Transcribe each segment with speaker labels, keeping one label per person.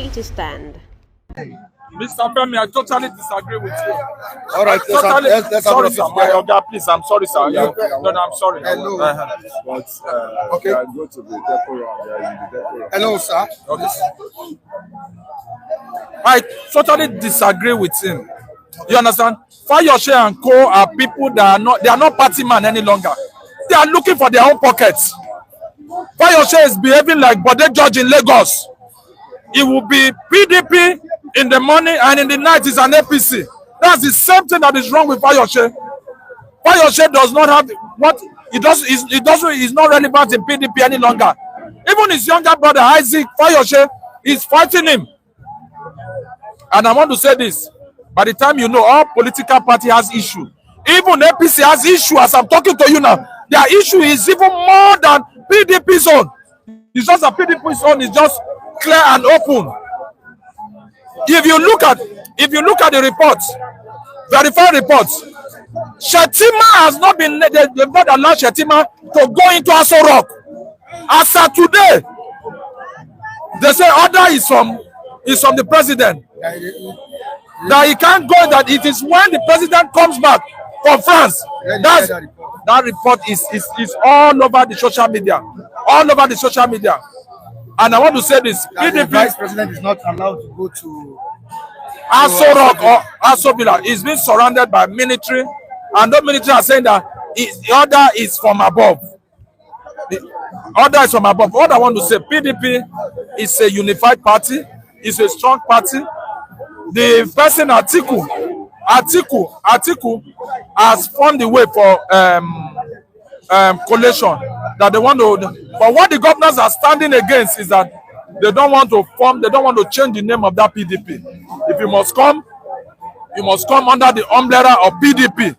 Speaker 1: ready to stand.
Speaker 2: Mr. Femi, I totally disagree with you.
Speaker 3: All right, let's
Speaker 2: sorry, sir. My Oga, please. I'm sorry, sir.
Speaker 3: Yeah.
Speaker 2: No, I'm sorry.
Speaker 3: Hello.
Speaker 4: But
Speaker 3: okay.
Speaker 4: I go to the decorum.
Speaker 3: Hello, sir.
Speaker 2: Okay. I totally disagree with him. You understand? Fayose and Co are people that are not party man any longer. They are looking for their own pockets. Fayose is behaving like Bode George in Lagos. It will be PDP in the morning and in the night is an APC. That's the same thing that is wrong with Fayose. Fayose does not have what he does. He's not relevant in PDP any longer. Even his younger brother Isaac Fayose is fighting him. And I want to say this: by the time you know, all political party has issue. Even APC has issue. As I'm talking to you now, their issue is even more than PDP's own. It's just that PDP's own is just clear and open. If you look at the reports, verified reports, Shetima has not been. They've not allowed Shetima to go into Aso Rock. As of today, they say order is from the president. That he can't go. That it is when the president comes back from France. That report is all over the social media. All over the social media. And I want to say this:
Speaker 3: the vice president is not allowed to go to
Speaker 2: Aso Rock or Aso Villa. He's been surrounded by military, and the military are saying that the order is from above. The order is from above. What I want to say: PDP is a unified party. It's a strong party. The person Atiku has found the way for coalition that they want to. But what the governors are standing against is that they don't want to change the name of that PDP. If you must come under the umbrella of PDP.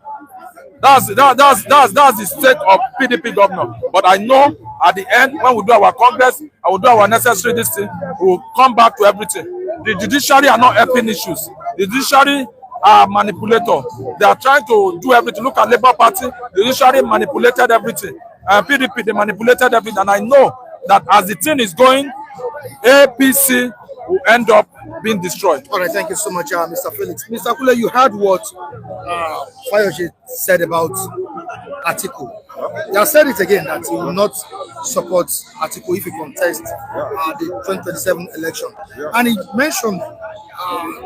Speaker 2: That's the state of PDP governor. But I know at the end, when we do our congress, I will do our necessary this thing, we will come back to everything. The judiciary are not helping issues. The judiciary are manipulator. They are trying to do everything. Look at Labour Party. The judiciary manipulated everything. PDP, they manipulated everything. And I know that as the thing is going, APC will end up being destroyed.
Speaker 3: All right, thank you so much, Mr. Felix. Mr. Kule, you heard what Fayose said about Atiku. He has said it again that he will not support Atiku if he contests the 2027 election. And he mentioned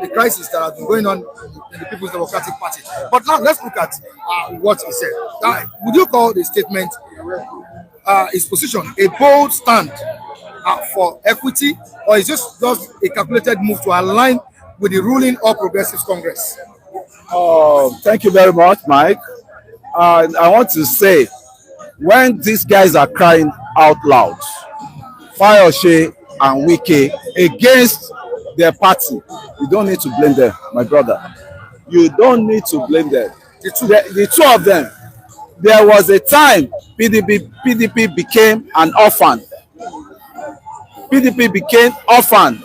Speaker 3: the crisis that has been going on in the People's Democratic Party. But now let's look at what he said. Would you call the statement, his position, a bold stand for equity, or is this just a calculated move to align with the ruling All Progressives Congress?
Speaker 4: Thank you very much, Mike. I want to say, when these guys are crying out loud, Fayose and Wike against their party, you don't need to blame them, my brother. You don't need to blame them. The two of them, there was a time PDP became an orphan. PDP became orphan,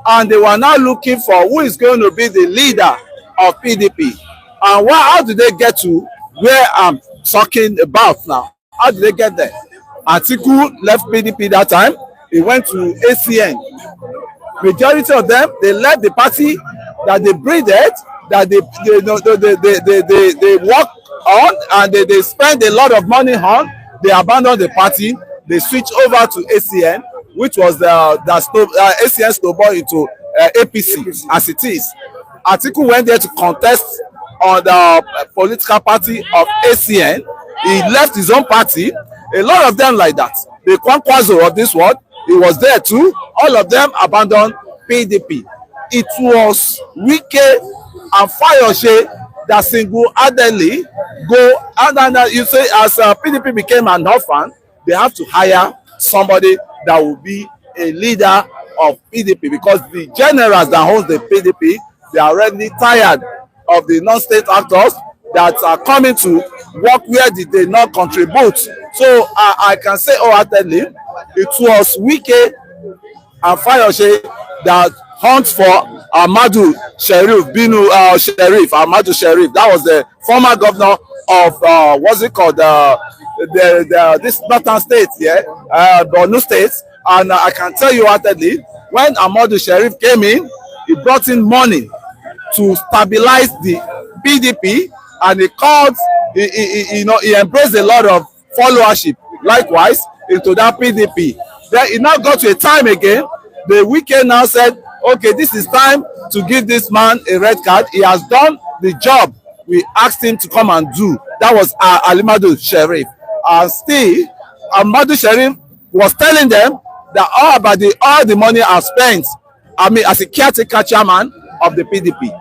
Speaker 4: and they were now looking for who is going to be the leader of PDP. And how did they get to where I'm talking about now? How did they get there? Atiku left PDP that time. He went to ACN. Majority of them, they left the party that they breeded, that they work on, and they spend a lot of money on. They abandoned the party. They switched over to ACN, which was the ACN snowball into APC as it is. Atiku went there to contest on the political party of ACN. He left his own party. A lot of them like that. The Kwankwaso of this world, he was there too. All of them abandoned PDP. It was Wike and Fayose that single-handedly go, and then you say as PDP became an orphan, they have to hire somebody that will be a leader of PDP, because the generals that hold the PDP, they are already tired of the non-state actors that are coming to work where did they not contribute. So I can say wholeheartedly, it was Wike and Fayose that hunt for Ahmadu Sheriff, Ahmadu Sheriff. That was the former governor of what's it called, this northern state, Borno state. And I can tell you wholeheartedly when Ahmadu Sheriff came in, he brought in money to stabilize the PDP, and he embraced a lot of followership likewise into that PDP. Then it now got to a time again, the Wike now said, okay, this is time to give this man a red card. He has done the job we asked him to come and do. That was Ahmadu Sheriff. And still, Ahmadu Sheriff was telling them that all the money are spent, as a caretaker chairman of the PDP.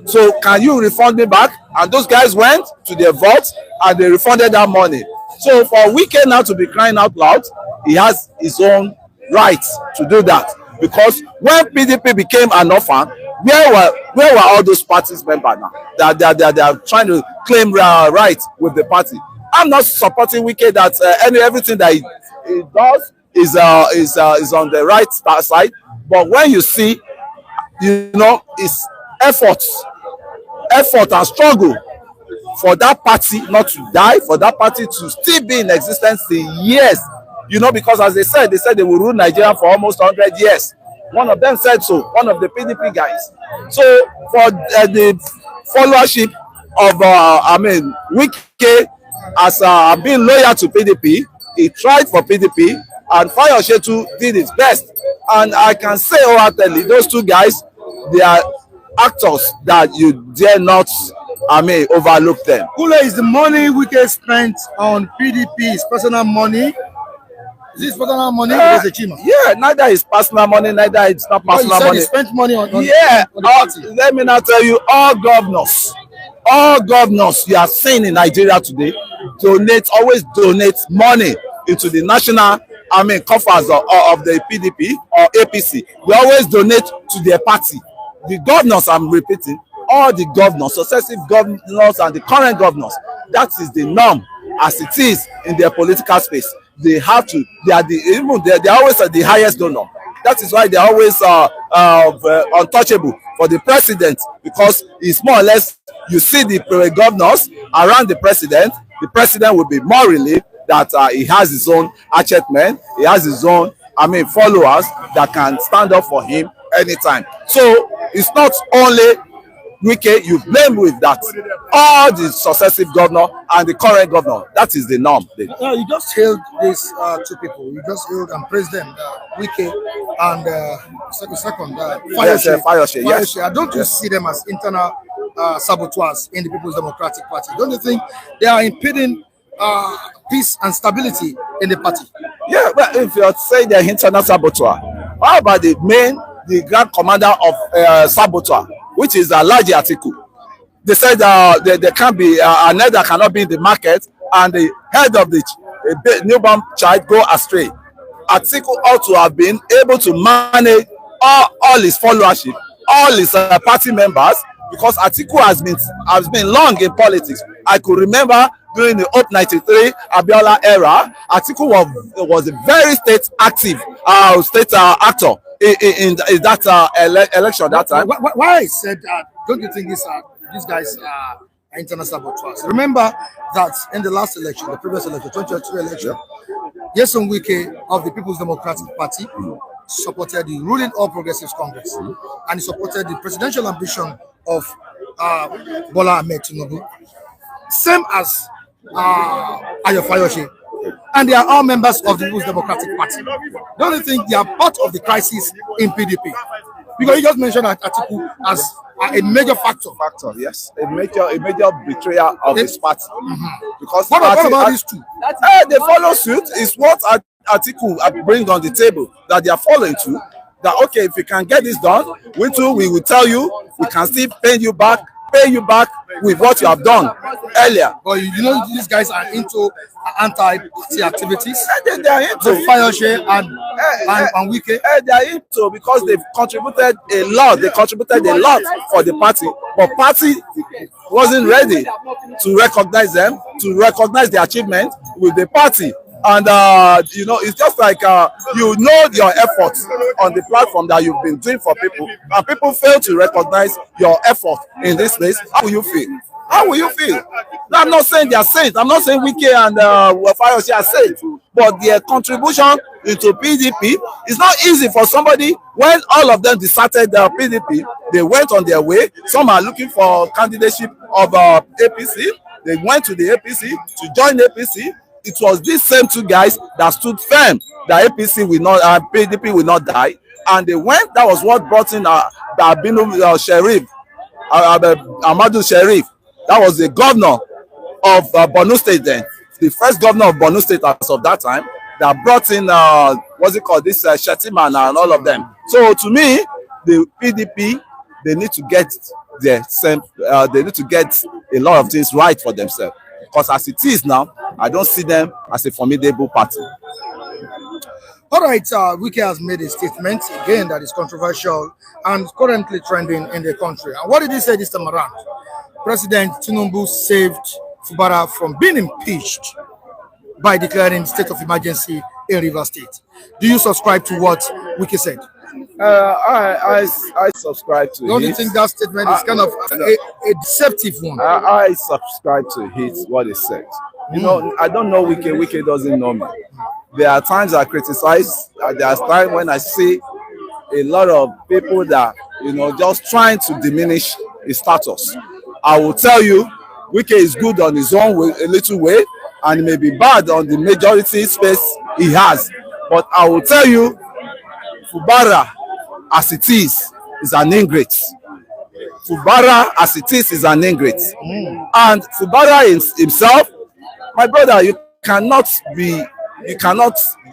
Speaker 4: So can you refund me back? And those guys went to their vault and they refunded that money. So for Wike now to be crying out loud, he has his own right to do that. Because when PDP became an orphan, where were all those parties members now? They are trying to claim right with the party. I'm not supporting Wike that everything that he does is on the right side. But when you see, his effort and struggle for that party not to die, for that party to still be in existence in years, because as they said they will rule Nigeria for almost 100 years. One of them said so, one of the PDP guys. So for the followership of Wike as being loyal to PDP, he tried for PDP, and Fayose too did his best. And I can say wholeheartedly, those two guys, they are actors that you dare not overlook them.
Speaker 3: Kule, is the money Wike spent on PDP his personal money? Is this personal money or is it Chima?
Speaker 4: Yeah, neither is personal money, neither it's not personal money.
Speaker 3: He spent money on
Speaker 4: on
Speaker 3: the party.
Speaker 4: Let me now tell you, all governors you are seeing in Nigeria today always donate money into the national coffers of the PDP or APC. We always donate to their party. The governors, I'm repeating, all the governors, successive governors and the current governors, that is the norm as it is in their political space. They are always the highest donor. That is why they are always untouchable for the president, because it's more or less, you see the governors around the president will be more relieved that he has his own men, he has his own followers that can stand up for him anytime. So it's not only Wike you blame with that. All the successive governor and the current governor, that is the norm.
Speaker 3: You just hailed these two people. You just hailed and praised them, Wike and
Speaker 4: Fayose. Yes.
Speaker 3: Don't you see them as internal saboteurs in the People's Democratic Party? Don't you think they are impeding peace and stability in the party?
Speaker 4: Yeah, but if you say they're internal saboteur, how about the grand commander of saboteur, which is Alhaji Atiku? They said there can't be an head that cannot be in the market, and the head of the newborn child go astray. Atiku ought to have been able to manage all his followership, all his party members, because Atiku has been long in politics. I could remember during the Hope 93 Abiola era, Atiku was a very state actor in that election that time.
Speaker 3: Why I said that? Don't you think these guys are internal saboteurs? Remember that in the last election, the previous election, 2023 election, Nyesom Wike of the People's Democratic Party supported the ruling All Progressives Congress, and he supported the presidential ambition of Bola Ahmed Tinubu, same as Ayodele Fayose, and they are all members of the People's Democratic Party. Don't you think they are part of the crisis in PDP? Because you just mentioned that Atiku as a major factor.
Speaker 4: Yes, a major betrayer of his party. Because
Speaker 3: what about these two?
Speaker 4: They follow suit is what Atiku bring on the table, that they are following to. That okay, if you can get this done, we will tell you, we can still pay you back with what you have done earlier.
Speaker 3: But these guys are into anti-party activities.
Speaker 4: They are into
Speaker 3: Fayose and Wike.
Speaker 4: They are into, because they've contributed a lot. They contributed a lot for the party, but party wasn't ready to recognize them, to recognize their achievement with the party. And it's just like your efforts on the platform that you've been doing for people, and people fail to recognize your effort in this place. How will you feel? Now, I'm not saying they are saints. I'm not saying Wike and Fayose are saints, but their contribution into PDP. It's not easy for somebody when all of them deserted the PDP. They went on their way. Some are looking for candidacy of APC. They went to the APC to join APC. It was these same two guys that stood firm that APC will not, PDP will not die, and they went. That was what brought in the Sheriff, Amadou Sheriff. That was the governor of Borno State then, the first governor of Borno State as of that time, that brought in what's it called, this Shettima and all of them. So to me, the PDP, they need to get their same, they need to get a lot of things right for themselves, because as it is now, I don't see them as a formidable party.
Speaker 3: All right, Wike has made a statement again that is controversial and currently trending in the country. And what did he say this time around? President Tinubu saved Fubara from being impeached by declaring state of emergency in Rivers State. Do you subscribe to what Wike said?
Speaker 4: I subscribe to it.
Speaker 3: Don't you think that statement is kind of a deceptive one?
Speaker 4: I subscribe to it, what he said. You know, I don't know Wike. Wike doesn't know me. There are times I criticize. There are times when I see a lot of people that, you know, just trying to diminish his status. I will tell you, Wike is good on his own way, a little way, and may be bad on the majority space he has. But I will tell you, Fubara, as it is an ingrate. Fubara, as it is an ingrate. And Fubara himself, my brother, you cannot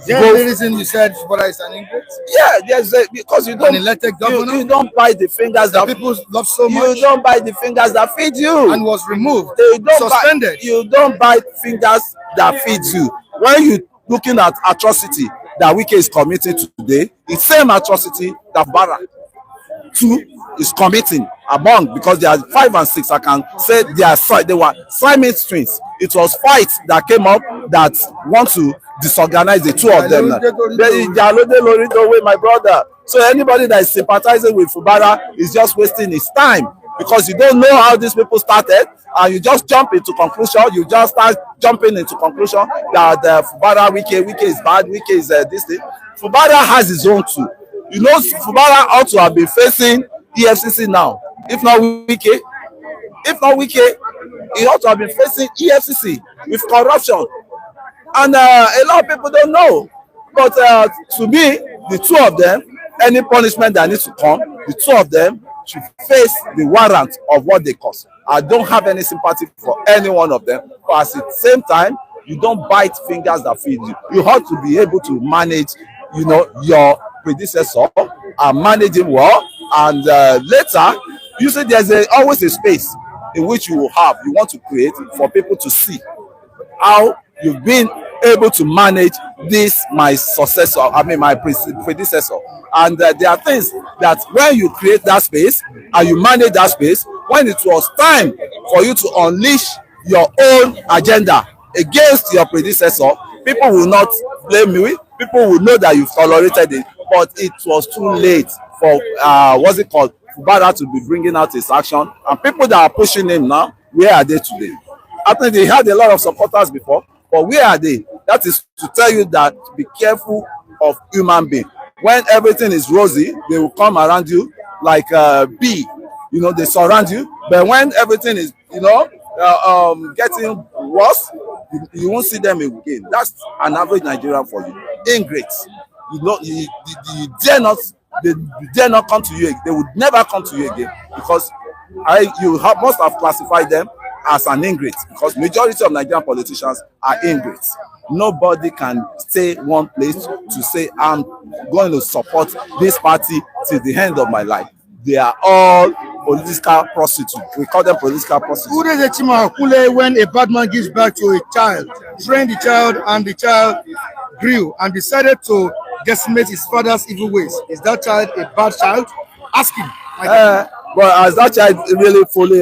Speaker 3: The only reason you said Fubara is an ingrate?
Speaker 4: Yeah, because you don't,
Speaker 3: an elected governor?
Speaker 4: You don't bite the fingers that
Speaker 3: people love so much.
Speaker 4: You don't bite the fingers that feed you.
Speaker 3: And was removed,
Speaker 4: suspended. You don't bite fingers that feed you. When you looking at atrocity that Wike is committing today, it's same atrocity that Fubara too is committing among, because they are 5 and 6. I can say they were Siamese twins. It was fights that came up that want to disorganize the two of them. My brother. So anybody that is sympathizing with Fubara is just wasting his time, because you don't know how these people started, and you just jump into conclusion. You just start jumping into conclusion that Fubara, Wike is bad, Wike is this thing. Fubara has his own too. You know, Fubara ought to have been facing EFCC now. If not Wike, he ought to have been facing EFCC with corruption. And a lot of people don't know. But to me, the two of them, any punishment that needs to come, the two of them should face the warrant of what they cause. I don't have any sympathy for any one of them. But at the same time, you don't bite fingers that feed you. You have to be able to manage, you know, your predecessor and manage him well. And later, you see there's always a space in which you want to create for people to see how you've been able to manage this, my predecessor. And there are things that when you create that space and you manage that space, when it was time for you to unleash your own agenda against your predecessor, people will not blame you. People will know that you've tolerated it, but it was too late for Fubara to be bringing out his action. And people that are pushing him now, where are they today? I think they had a lot of supporters before, but where are they? That is to tell you that be careful of human being. When everything is rosy, they will come around you like a bee. You know, they surround you. But when everything is, you know, getting worse, you won't see them again. That's an average Nigerian for you. Ingrates. You know, you dare not. They dare not come to you. They would never come to you again, because must have classified them as an ingrate, because majority of Nigerian politicians are ingrates. Nobody can stay one place to say I'm going to support this party till the end of my life. They are all political prostitutes. We call them political prostitutes.
Speaker 3: When a bad man gives back to a child, trained the child, and the child grew and decided to decimate his father's evil ways, is that child a bad child? Ask him.
Speaker 4: But has that child really fully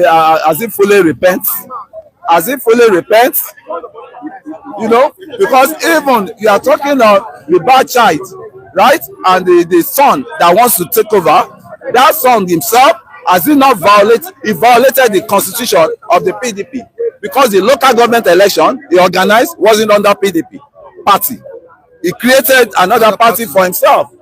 Speaker 4: repent? Has it fully repent? You know, because even you are talking of the bad child, right? And the son that wants to take over, that son himself, has he not violated the constitution of the PDP? Because the local government election he organized wasn't under PDP party. He created another party for himself.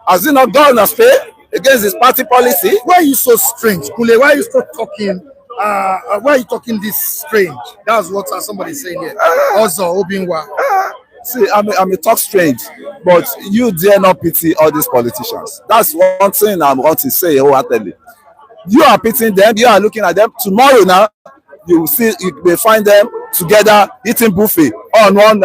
Speaker 4: Has he not gone astray against his party policy?
Speaker 3: Why are you so strange, Kule? Why are you still talking? Why are you talking this strange? That's what somebody saying here. Also, Obinwa.
Speaker 4: See, I may talk strange, but you dare not pity all these politicians. That's one thing I want to say wholeheartedly. You are pitying them. You are looking at them. Tomorrow now, you will find them together eating buffet on one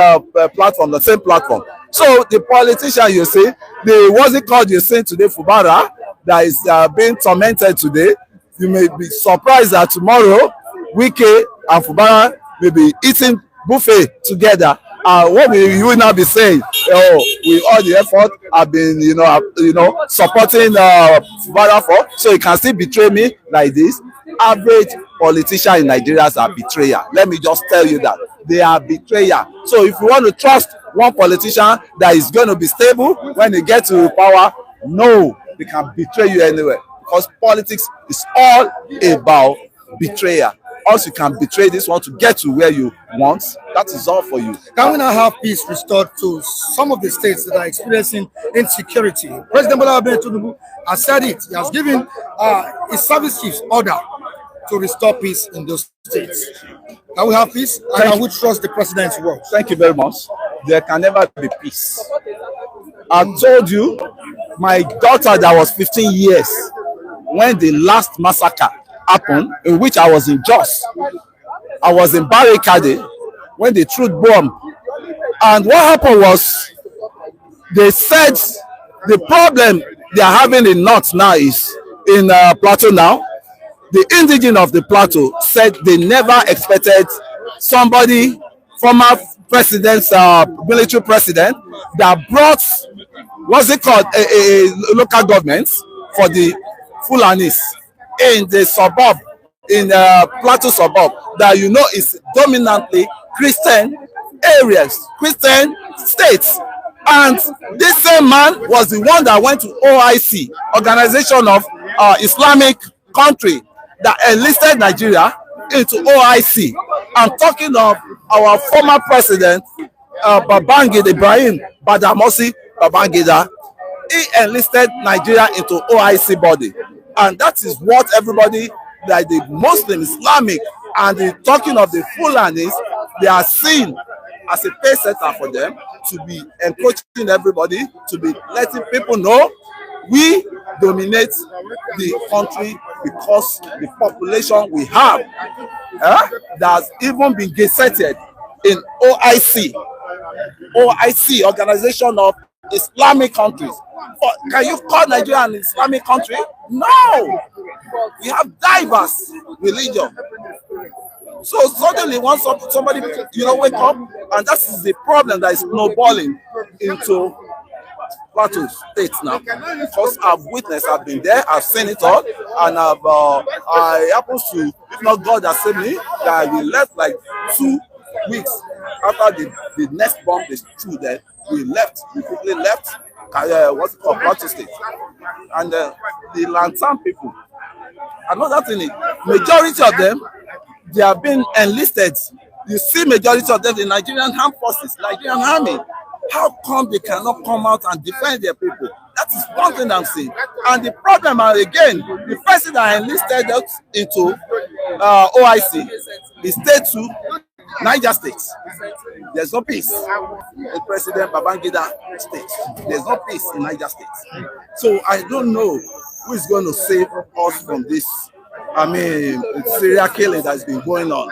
Speaker 4: platform, the same platform. So the politician, you see, what's it called you're saying today, Fubara, that is being tormented today. You may be surprised that tomorrow Wike and Fubara may be eating buffet together. What will you now be saying? Oh, with all the effort I've been, supporting Fubara for, so you can still betray me like this. Average politician in Nigeria is a betrayer. Let me just tell you that they are betrayer. So if you want to trust one politician that is going to be stable when they get to power, no, they can betray you anywhere, because politics is all about betrayal. Also, you can betray this one to get to where you want. That is all for you.
Speaker 3: Can we now have peace restored to some of the states that are experiencing insecurity? President Bola Tinubu has said it. He has given his service chiefs order to restore peace in those states. Can we have peace? And can we trust the president's word?
Speaker 4: Thank you very much. There can never be peace. I told you, my daughter that was 15 years, when the last massacre happened, in which I was in Jos, I was in barricade when they threw bomb. And what happened was, they said the problem they are having in North now is in Plateau now. The indigenous of the Plateau said they never expected somebody, former president's military president, that brought, what's it called, a local government for the Fulanis in the suburb, in Plateau suburb, that is dominantly Christian areas, Christian states. And this same man was the one that went to OIC, Organization of Islamic Country, that enlisted Nigeria into OIC. I'm talking of our former president, Babangida Ibrahim Badamasi Babangida. He enlisted Nigeria into OIC body. And that is what everybody, like the Muslim, Islamic, and the talking of the Fulanis, they are seen as a pay setter for them to be encroaching everybody, to be letting people know we dominate the country because the population we have that has even been gazetted in OIC, Organization of Islamic Countries. But can you call Nigeria an Islamic country? No. We have diverse religion. So suddenly, once somebody wake up, and that is the problem that is snowballing into Plateau State now. Because I've witnessed, I've been there, I've seen it all, and I happen to, if not God has saved me, that we left like 2 weeks after the next bomb they threw there. We quickly left. What's it called, Plateau State, and the Lantan people. Another thing is, majority of them, they have been enlisted. You see, majority of them, the Nigerian armed forces, Nigerian army. How come they cannot come out and defend their people? That is one thing I'm saying. And the problem, again, the person that enlisted us into OIC is stayed to Niger State. There's no peace in President Babangida State. There's no peace in Niger State. So I don't know who is going to save us from this. Serial killing that has been going on.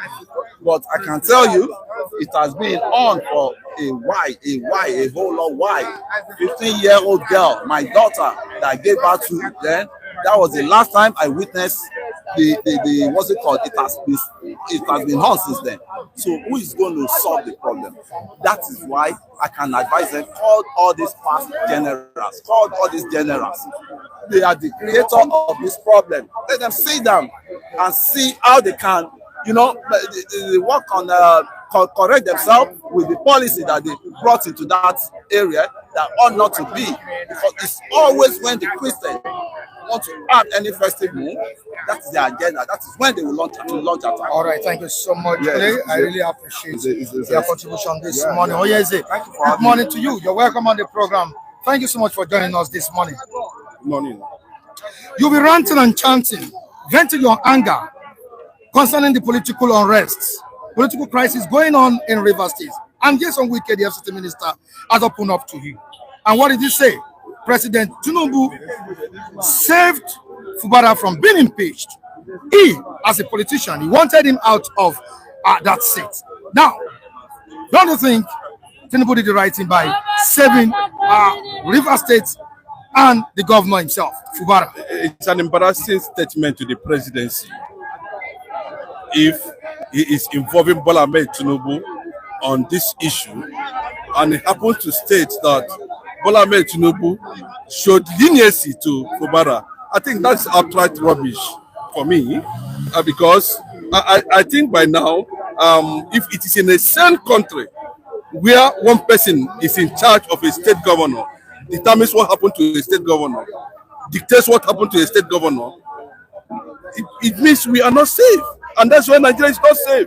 Speaker 4: But I can tell you, it has been on for a whole lot while. 15-year-old girl, my daughter, that I gave birth to then, that was the last time I witnessed the what's it called? It has been on since then. So who is going to solve the problem? That is why I can advise them, call all these past generals, call all these generals. They are the creator of this problem. Let them sit down and see how they can, they work on correct themselves with the policy that they brought into that area that ought not to be. Because it's always when the Christian want to add any festive move, that is the agenda. That is when they will launch attack.
Speaker 3: All right, thank you so much, Clay. I really appreciate your contribution this morning. Good morning to you. You're welcome on the program. Thank you so much for joining us this morning.
Speaker 4: Good morning.
Speaker 3: You'll be ranting and chanting, venting your anger concerning the political unrest, political crisis going on in Rivers State. And Nyesom Wike, the FCT minister, has opened up to you. And what did he say? President Tinubu saved Fubara from being impeached. He, as a politician, he wanted him out of that seat. Now, don't you think Tinubu did the right thing by saving Rivers State and the governor himself, Fubara?
Speaker 1: It's an embarrassing statement to the presidency if he is involving Bola Ahmed Tinubu on this issue, and he happens to state that Bola Ahmed Tinubu showed leniency to Fubara. I think that's outright rubbish for me, because I think by now, if it is in a same country where one person is in charge of a state governor, determines what happened to a state governor, dictates what happened to a state governor, it means we are not safe. And that's why Nigeria is not safe.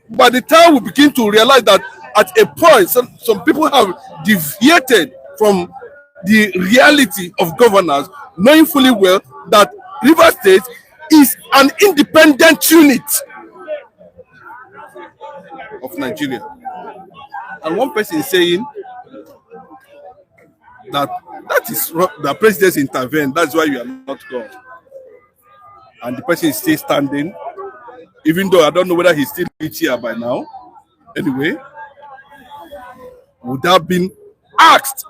Speaker 1: By the time we begin to realize that at a point, some people have deviated from the reality of governance, knowing fully well that Rivers State is an independent unit of Nigeria. And one person is saying that is the president intervened, that's why you are not God. And the person is still standing, even though I don't know whether he's still here by now. Anyway, would have been axed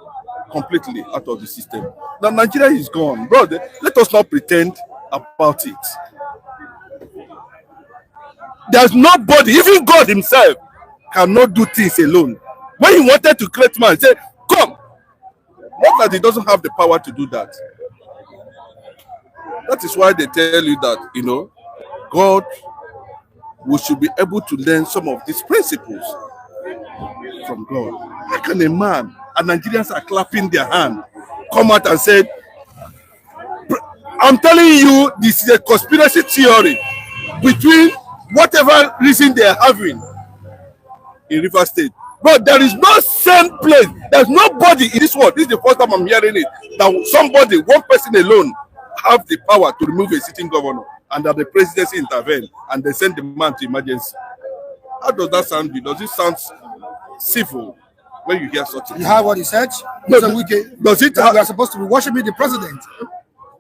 Speaker 1: completely out of the system. Now Nigeria is gone, brother. Let us not pretend about it. There's nobody, even God himself, cannot do things alone. When he wanted to create man, he said, come. Not that he doesn't have the power to do that. That is why they tell you that, God, we should be able to learn some of these principles from God. How can a man, and Nigerians are clapping their hand, come out and say, I'm telling you, this is a conspiracy theory between whatever reason they are having in Rivers State. But there is no same place, there's nobody in this world, this is the first time I'm hearing it, that somebody, one person alone, have the power to remove a sitting governor, and that the presidency intervene and they send the man to emergency. How does that sound? Does it sound civil when you hear such a thing?
Speaker 3: You heard what he said?
Speaker 1: No,
Speaker 3: does it? We are supposed to be worshiping the president.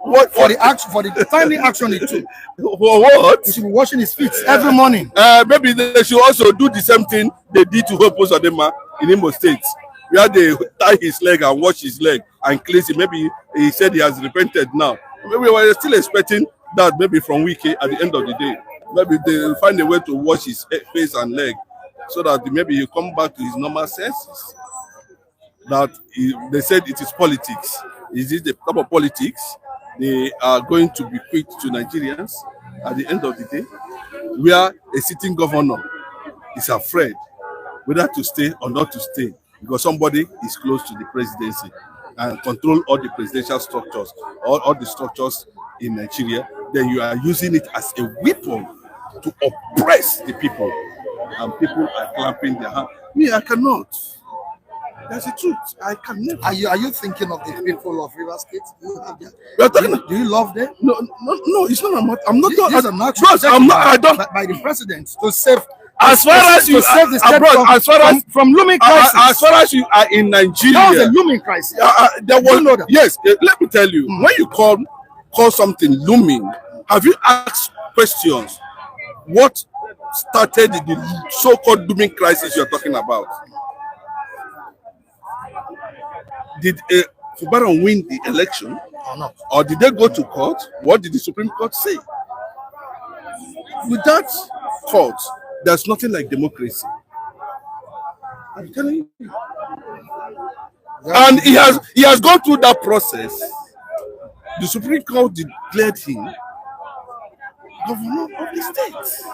Speaker 1: What
Speaker 3: for the action, for the timely action he took?
Speaker 1: For what?
Speaker 3: We should be washing his feet every morning.
Speaker 1: Maybe they should also do the same thing they did to Hope Uzodinma in Imo State, where they tie his leg and wash his leg and cleanse it. Maybe he said he has repented now. Maybe we were still expecting that maybe from Wike at the end of the day. Maybe they will find a way to wash his face and leg so that maybe he come back to his normal senses. That they said it is politics. Is it the type of politics they are going to bequeath to Nigerians at the end of the day, where a sitting governor is afraid whether to stay or not to stay because somebody is close to the presidency and control all the presidential structures, all the structures in Nigeria, then you are using it as a weapon to oppress the people. And people are clapping their hands. Me, I cannot. That's the truth. I can never.
Speaker 3: Are you thinking of the people of Rivers State?
Speaker 1: Do
Speaker 3: you love them?
Speaker 1: No, it's not. I'm not.
Speaker 3: I'm not. I don't. By the president to save.
Speaker 1: As far as you
Speaker 3: save the state
Speaker 1: abroad, as far as
Speaker 3: from looming crisis.
Speaker 1: As far as you are in Nigeria,
Speaker 3: that was a looming crisis.
Speaker 1: There was yes. Let me tell you, when you call something looming, have you asked questions? What started the so-called looming crisis you're talking about? Did Fubara win the election
Speaker 3: or not?
Speaker 1: Or did they go to court? What did the Supreme Court say? Without court, there's nothing like democracy. I'm telling you. And he has gone through that process. The Supreme Court declared him governor of the state.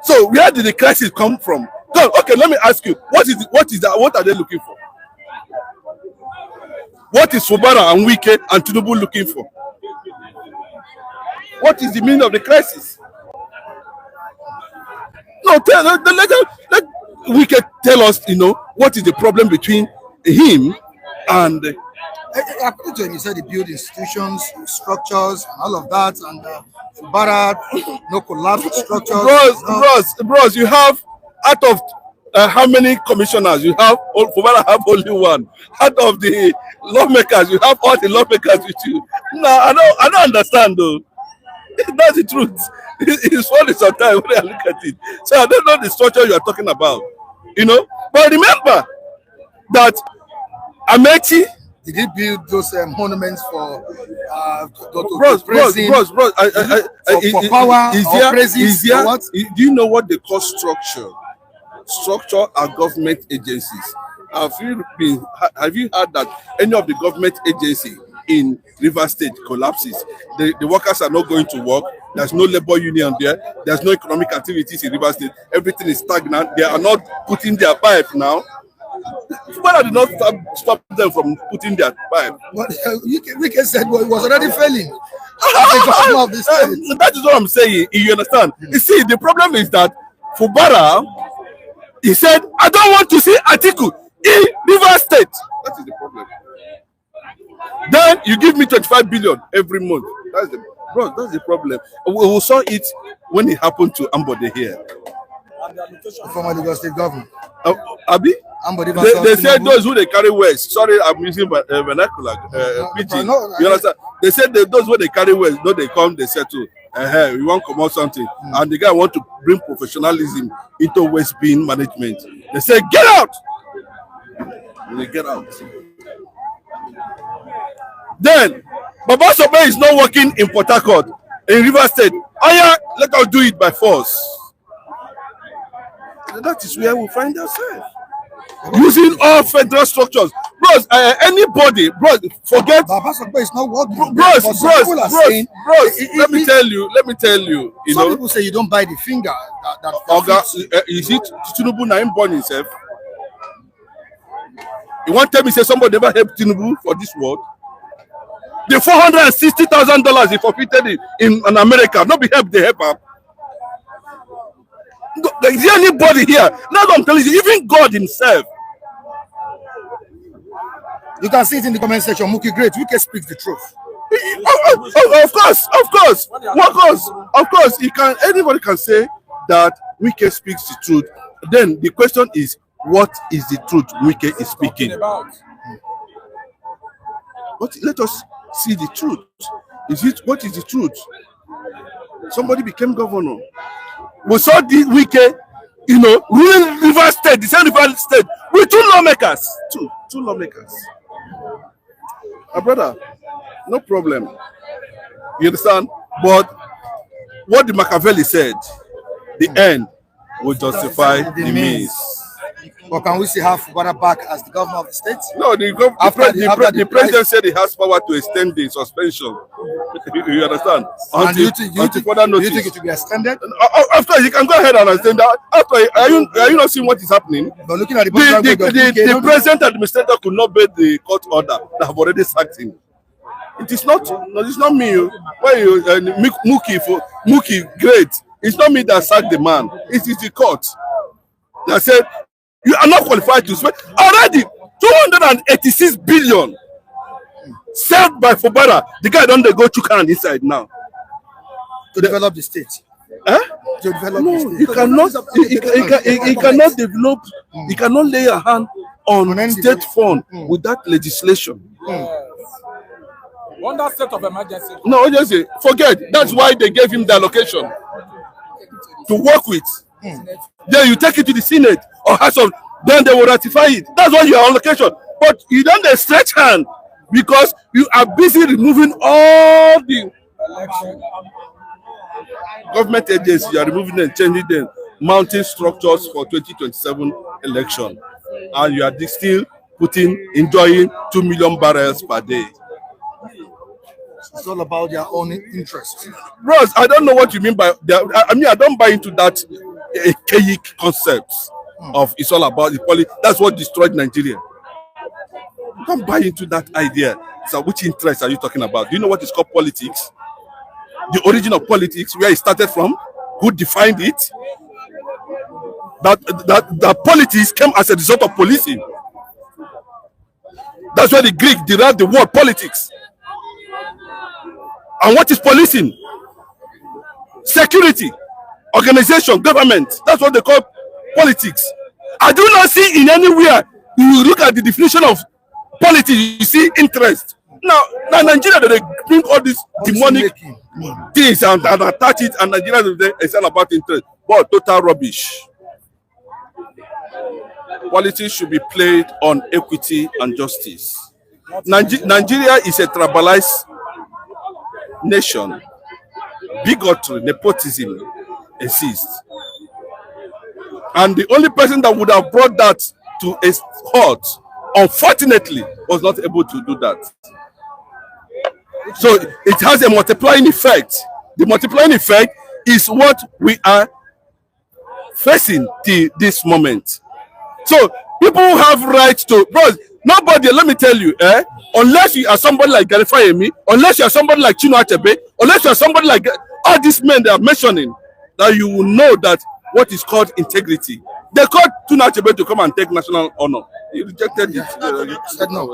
Speaker 1: So where did the crisis come from? So, okay, let me ask you, what are they looking for? What is Fubara and Wike and Tinubu looking for? What is the meaning of the crisis? No, let Wike tell us, what is the problem between him and.
Speaker 3: According to him, he said he built institutions, structures, and all of that, and Fubara, no collapse structures.
Speaker 1: Bros, you have out of how many commissioners you have? Fubara have only one. Out of the lawmakers, you have all the lawmakers with you. No, I don't understand though. That's the truth. It's funny sometimes when I look at it. So I don't know the structure you are talking about. But remember that Amechi.
Speaker 3: Did he build those monuments for
Speaker 1: bros, for power
Speaker 3: or praises?
Speaker 1: Do you know what they call structure? Structure are government agencies. Have you heard that any of the government agency in River State collapses? The workers are not going to work. There's no labor union there. There's no economic activities in River State. Everything is stagnant. They are not putting their pipe now. Fubara did not stop them from putting their pipe.
Speaker 3: But Wike said it was already failing.
Speaker 1: That is what I'm saying. You understand? You see, the problem is that Fubara, he said, I don't want to see Atiku in River State. That is the problem. Then you give me 25 billion every month. That's the problem. We saw it when it happened to Ambode here.
Speaker 3: Former Lagos State governor.
Speaker 1: Abi? They said those who they carry west. Sorry, I'm using vernacular. PG. You understand? They said those who they carry west, no, they come, they settle. We want to come out something. And the guy want to bring professionalism into West Being management. They say, get out! And they get out. Then, Baba Sobe is not working in Port Harcourt, in River State. Let us do it by force. That is where we find ourselves. Using all federal structures. Bros, anybody, bros, forget.
Speaker 3: Baba Sobe is not working.
Speaker 1: Bros, let me tell you.
Speaker 3: Some people say you don't buy the finger.
Speaker 1: Is it Tinubu Naim born himself? You want to tell me say somebody never helped Tinubu for this world? The $460,000 he forfeited in America, not be help the helper. Is there anybody here? Now I'm telling you, even God himself.
Speaker 3: You can see it in the comment section. Muki great. Wike speaks the truth.
Speaker 1: Of course. Anybody can say that Wike speaks the truth. Then the question is, what is the truth Wike is speaking? But let us see the truth. What is the truth? Somebody became governor. We saw the Wike, ruling River State, the same River State, with two lawmakers. Two lawmakers. My brother, no problem. You understand? But what the Machiavelli said, the end will justify the means.
Speaker 3: But can we see have Fubara back as the governor of the state?
Speaker 1: No, the president said he has power to extend the suspension. You understand?
Speaker 3: And do you think it will be extended?
Speaker 1: Of course, you can go ahead and extend that. Are you not seeing what is happening?
Speaker 3: But looking at
Speaker 1: the present administrator could not bear the court order that have already sacked him. It's not me. Why you Muki great? It's not me that sacked the man. It is the court that said you are not qualified to spend already 286 billion served by Fubara. The guy don't go to can inside now
Speaker 3: to develop the state. To develop the state.
Speaker 1: He cannot develop. He cannot lay a hand on state fund with that legislation.
Speaker 2: Under state of emergency.
Speaker 1: No, just forget. That's why they gave him the allocation to work with. Then you take it to the Senate or House of, then they will ratify it. That's why you are on location. But you don't stretch hand because you are busy removing all the government agencies. You are removing them, changing them, mounting structures for 2027 election, and you are still enjoying 2 million barrels per day.
Speaker 3: It's all about their own interest.
Speaker 1: Bros, I don't know what you mean by that. I mean, I don't buy into that archaic concepts of it's all about the policy. That's what destroyed Nigeria. don't buy into that idea. So which interest are you talking about? Do you know what is called politics? The origin of politics, where it started from, who defined it? That politics came as a result of policing. That's where the Greek derived the word politics. And what is policing? Security, organization, government. That's what they call politics. I do not see in anywhere, you look at the definition of politics, you see interest. Now Nigeria, they bring all these demonic things and attach it, and Nigeria is all about interest. But total rubbish. Politics should be played on equity and justice. Nigeria is a tribalized nation. Bigotry, nepotism exists. And the only person that would have brought that to a halt, unfortunately, was not able to do that. So it has a multiplying effect. The multiplying effect is what we are facing till this moment. So people have rights to, bro, nobody, let me tell you, unless you are somebody like Ayodele Fayose, unless you are somebody like Chinua Achebe, unless you are somebody like all these men they are mentioning, that you will know that what is called integrity. They called Chinua Achebe to come and take national honor. He rejected it. He said no.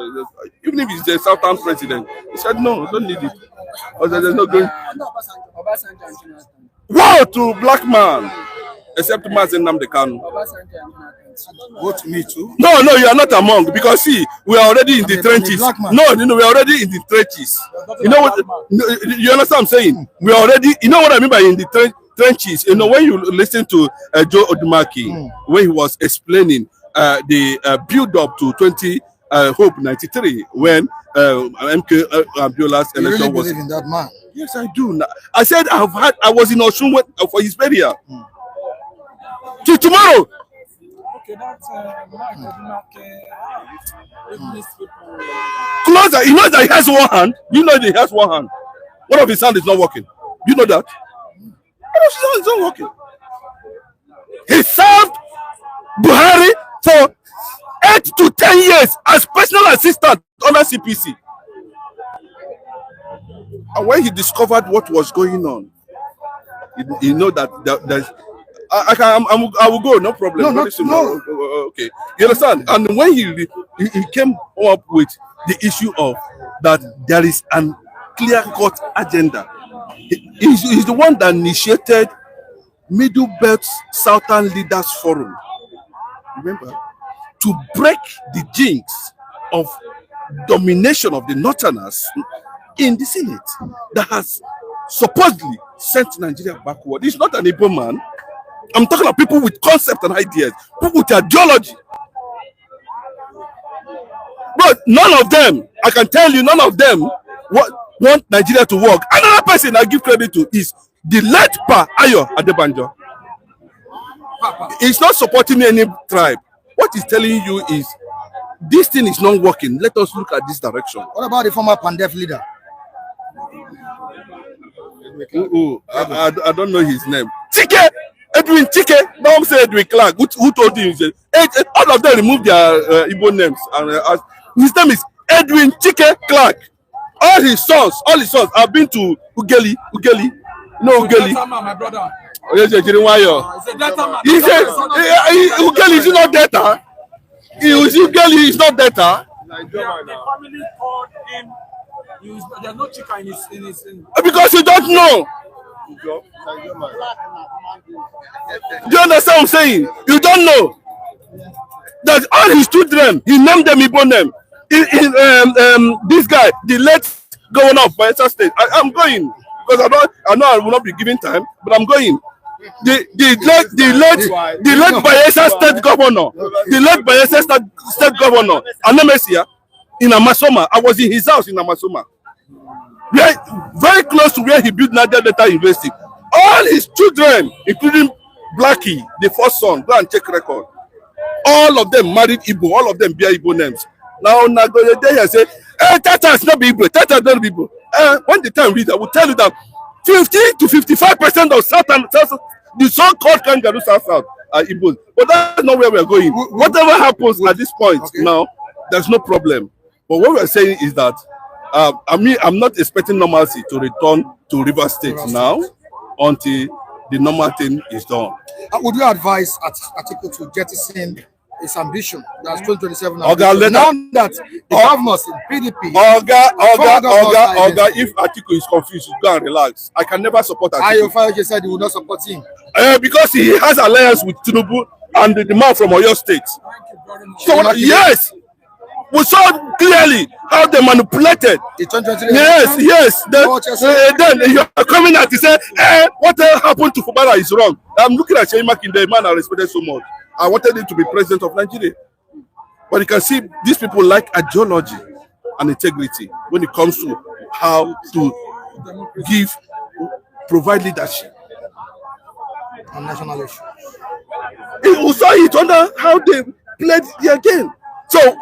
Speaker 1: Even if he's the Southern president, he said no, don't need it. Because there's no going. Wow, to black man, except Mazen Nnamdi Kanu.
Speaker 3: Vote me too.
Speaker 1: No, you are not among, because see, we are already in the trenches. No, we are already in the trenches. You know what? You understand what I'm saying? We are already. You know what I mean by in the trenches? You know, when you listen to Joe Odumaki, when he was explaining the build-up to 20 Hope 93, when MK Abiola's election
Speaker 3: really
Speaker 1: was.
Speaker 3: Believe in that man?
Speaker 1: Yes, I do. I said I was in Osun for his burial. Till tomorrow.
Speaker 2: Okay, that's
Speaker 1: Closer, he knows that he has one hand. You know that he has one hand. One of his hand is not working. You know that? One of his hand is not working. He served Buhari for 8 to 10 years as personal assistant under CPC. And when he discovered what was going on, you know that there's I will go, no problem. No. Okay, you understand? And when he came up with the issue of that there is an clear-cut agenda, he's the one that initiated Middle Belt Southern Leaders Forum. Remember, to break the jinx of domination of the Northerners in the Senate that has supposedly sent Nigeria backward. He's not an Igbo man. I'm talking about people with concept and ideas, people with ideology. But none of them, I can tell you, none of them want Nigeria to work. Another person I give credit to is the late Pa Ayo Adebanjo. He's not supporting any tribe. What he's telling you is, this thing is not working. Let us look at this direction.
Speaker 3: What about the former Pandef leader?
Speaker 1: I don't know his name. Chike! Edwin Chike! Don't say Edwin Clark. Who told him? All of them removed their Igbo names. And his name is Edwin Chike Clark. All his sons have been to Ugeli. No, Ugeli.
Speaker 2: My brother.
Speaker 1: He said, Ugeli is not data. Ugeli is not data.
Speaker 2: The family called him. There's no chica in his.
Speaker 1: Because you don't know. Do you understand what I'm saying? You don't know that all his children, he named them Igbo name. This guy, the late governor of Bayelsa State. I'm going because I know I will not be given time, but I'm going. The late Bayelsa State governor, state governor, Anemesia, in Amasoma. I was in his house in Amasoma. Very close to where he built Niger Delta University. All his children, including Blackie, the first son, go and check record. All of them married Igbo, all of them bear Igbo names. Now, go there and say, Tata is not Igbo, Tata is not Igbo. When the time reads, I will tell you that 50 to 55% of South, the so-called kangaroo South are Igbos. But that's not where we are going. Whatever happens at this point now, there's no problem. But what we're saying is that I'm not expecting normalcy to return to Rivers State now until the normal thing is done.
Speaker 3: Would you advise Atiku to jettison his ambition? That's 2027
Speaker 1: Oga,
Speaker 3: ambition. Now that the governors in PDP,
Speaker 1: Oga, if Atiku is confused, go and relax. I can never support Atiku.
Speaker 3: Ayodele Fayose said he will not support him.
Speaker 1: Because he has alliance with Tinubu and the man from Oyo State. So yes, we saw clearly how they manipulated. Yes. Then you are coming out to say, what happened to Fubara is wrong. I'm looking at Nyesom Wike, the man I respected so much. I wanted him to be president of Nigeria. But you can see these people like ideology and integrity when it comes to how to provide leadership.
Speaker 3: On national issues.
Speaker 1: We saw it under how they played the game. So,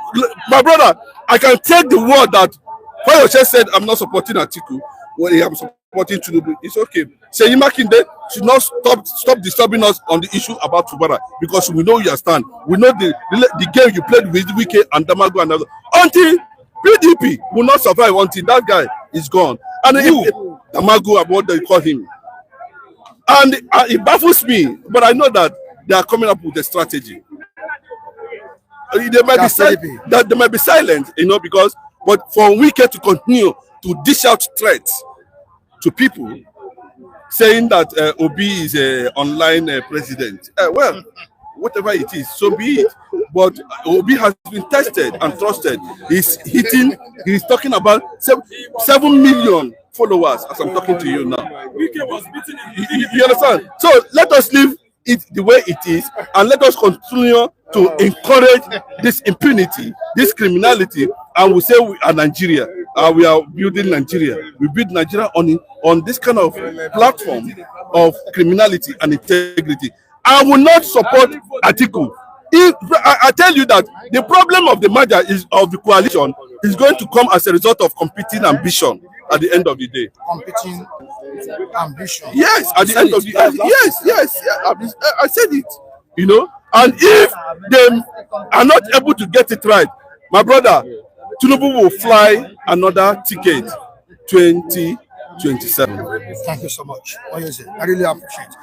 Speaker 1: my brother, I can take the word that Fayose said, I'm not supporting Atiku. Well, I'm supporting Tinubu. It's okay. Nyesom Wike should not stop disturbing us on the issue about Fubara, because we know you stand. We know the game you played with Wike and Damago and others. Until PDP will not survive until that guy is gone. And Damago, what they call him. And it baffles me, but I know that they are coming up with a strategy. They might be silent, because but for Wike to continue to dish out threats to people, saying that Obi is an online president. Well, whatever it is, so be it. But Obi has been tested and trusted. He's talking about 7 million followers as I'm talking to you now. You understand? So let us leave it the way it is, and let us continue to encourage this impunity, this criminality, and we say we are Nigeria. We are building Nigeria. We build Nigeria on this kind of platform of criminality and integrity. I will not support Atiku. I tell you that the problem of the merger of the coalition is going to come as a result of competing ambition at the end of the day.
Speaker 3: Competing ambition.
Speaker 1: Yes, at the end of the day. Yes. I said it. And if they are not able to get it right, my brother, Tinubu will fly another ticket 2027.
Speaker 3: Thank you so much. I really appreciate it.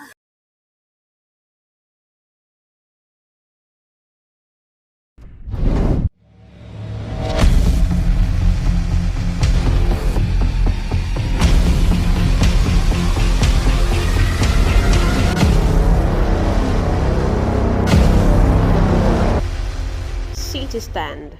Speaker 5: City Stand.